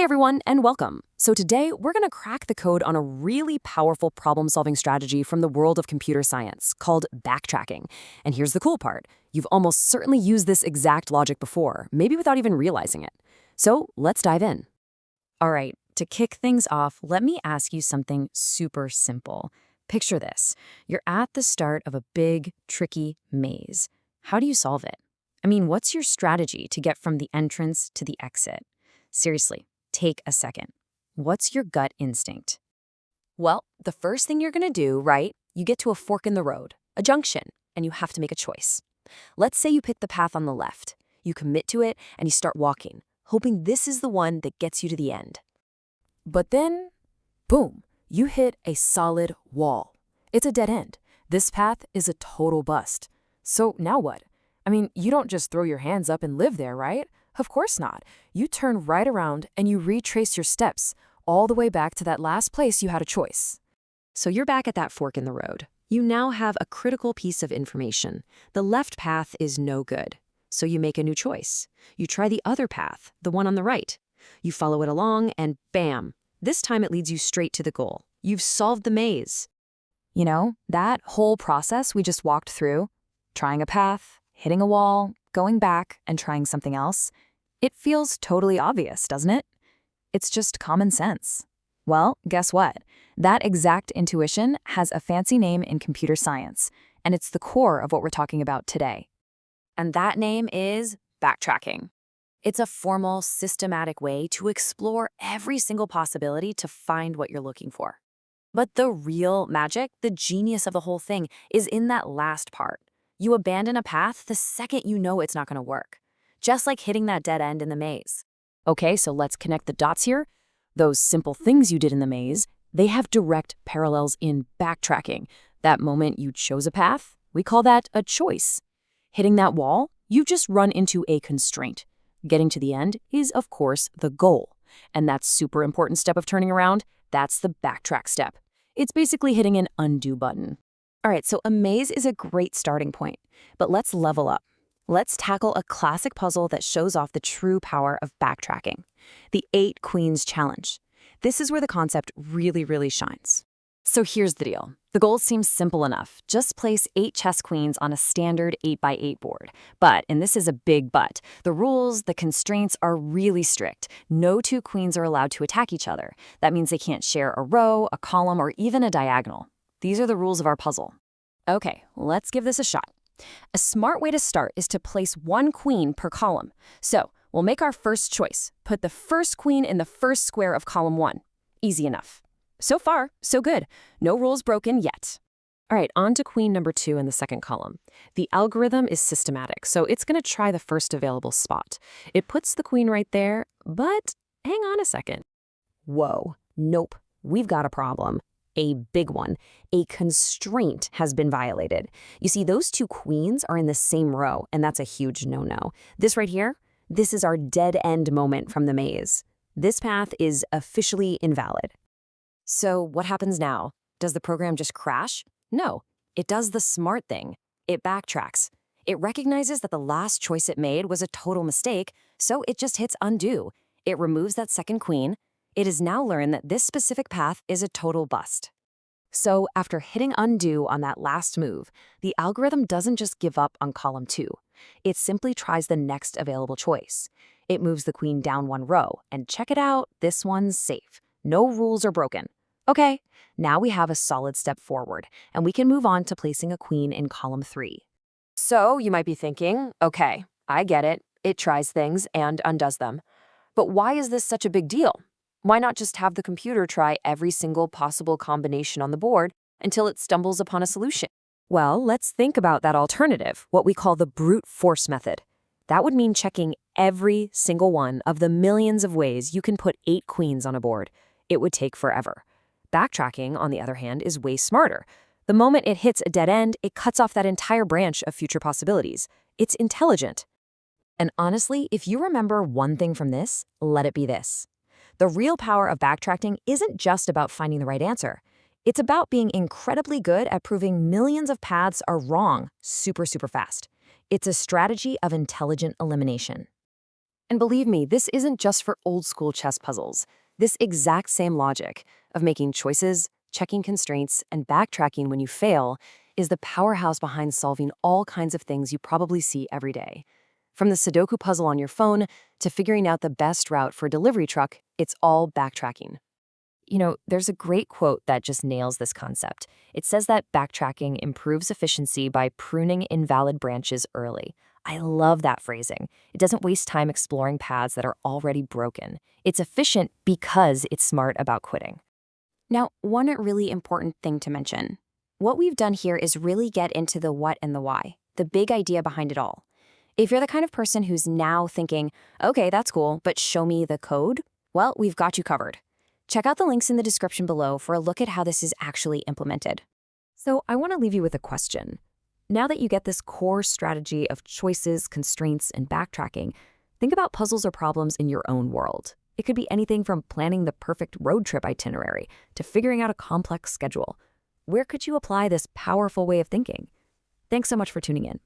everyone, and welcome. So today, we're going to crack the code on a really powerful problem-solving strategy from the world of computer science called backtracking. And here's the cool part. You've almost certainly used this exact logic before, maybe without even realizing it. So let's dive in. All right, to kick things off, let me ask you something super simple. Picture this. You're at the start of a big, tricky maze. How do you solve it? I mean, what's your strategy to get from the entrance to the exit? Seriously, take a second. What's your gut instinct? Well, the first thing you're going to do, right, you get to a fork in the road, a junction, and you have to make a choice. Let's say you pick the path on the left. You commit to it and you start walking, hoping this is the one that gets you to the end. But then, boom, you hit a solid wall. It's a dead end. This path is a total bust. So now what? I mean, you don't just throw your hands up and live there, right? Of course not. You turn right around and you retrace your steps all the way back to that last place you had a choice. So you're back at that fork in the road. You now have a critical piece of information. The left path is no good. So you make a new choice. You try the other path, the one on the right. You follow it along and bam, this time it leads you straight to the goal. You've solved the maze. You know, that whole process we just walked through, trying a path, hitting a wall, going back, and trying something else, it feels totally obvious, doesn't it? It's just common sense. Well, guess what? That exact intuition has a fancy name in computer science, and it's the core of what we're talking about today. And that name is backtracking. It's a formal, systematic way to explore every single possibility to find what you're looking for. But the real magic, the genius of the whole thing, is in that last part. You abandon a path the second you know it's not going to work, just like hitting that dead end in the maze. Okay, so let's connect the dots here. Those simple things you did in the maze, they have direct parallels in backtracking. That moment you chose a path, we call that a choice. Hitting that wall, you've just run into a constraint. Getting to the end is, of course, the goal. And that super important step of turning around, that's the backtrack step. It's basically hitting an undo button. All right, so a maze is a great starting point, but let's level up. Let's tackle a classic puzzle that shows off the true power of backtracking, the 8 Queens Challenge. This is where the concept really shines. So here's the deal. The goal seems simple enough. Just place 8 chess queens on a standard 8x8 board. But, and this is a big but, the rules, the constraints are really strict. No 2 queens are allowed to attack each other. That means they can't share a row, a column, or even a diagonal. These are the rules of our puzzle. Okay, let's give this a shot. A smart way to start is to place 1 queen per column. So we'll make our first choice. Put the first queen in the first square of column 1. Easy enough. So far, so good. No rules broken yet. All right, on to queen number 2 in the second column. The algorithm is systematic, so it's going to try the first available spot. It puts the queen right there, but hang on a second. Whoa, nope, we've got a problem. A big one. A constraint has been violated. You see, those 2 queens are in the same row, and that's a huge no-no. This right here, this is our dead end moment from the maze. This path is officially invalid. So what happens now? Does the program just crash? No, it does the smart thing. It backtracks. It recognizes that the last choice it made was a total mistake, so it just hits undo. It removes that second queen. It has now learned that this specific path is a total bust. So after hitting undo on that last move, the algorithm doesn't just give up on column 2. It simply tries the next available choice. It moves the queen down 1 row, and check it out, this one's safe. No rules are broken. Okay, now we have a solid step forward, and we can move on to placing a queen in column 3. So you might be thinking, okay, I get it. It tries things and undoes them. But why is this such a big deal? Why not just have the computer try every single possible combination on the board until it stumbles upon a solution? Well, let's think about that alternative, what we call the brute force method. That would mean checking every single one of the millions of ways you can put 8 queens on a board. It would take forever. Backtracking, on the other hand, is way smarter. The moment it hits a dead end, it cuts off that entire branch of future possibilities. It's intelligent. And honestly, if you remember one thing from this, let it be this. The real power of backtracking isn't just about finding the right answer. It's about being incredibly good at proving millions of paths are wrong super fast. It's a strategy of intelligent elimination. And believe me, this isn't just for old-school chess puzzles. This exact same logic of making choices, checking constraints, and backtracking when you fail is the powerhouse behind solving all kinds of things you probably see every day. From the Sudoku puzzle on your phone to figuring out the best route for a delivery truck, it's all backtracking. There's a great quote that just nails this concept. It says that backtracking improves efficiency by pruning invalid branches early. I love that phrasing. It doesn't waste time exploring paths that are already broken. It's efficient because it's smart about quitting. Now, one really important thing to mention. What we've done here is really get into the what and the why, the big idea behind it all. If you're the kind of person who's now thinking, okay, that's cool, but show me the code, well, we've got you covered. Check out the links in the description below for a look at how this is actually implemented. So I want to leave you with a question. Now that you get this core strategy of choices, constraints, and backtracking, think about puzzles or problems in your own world. It could be anything from planning the perfect road trip itinerary to figuring out a complex schedule. Where could you apply this powerful way of thinking? Thanks so much for tuning in.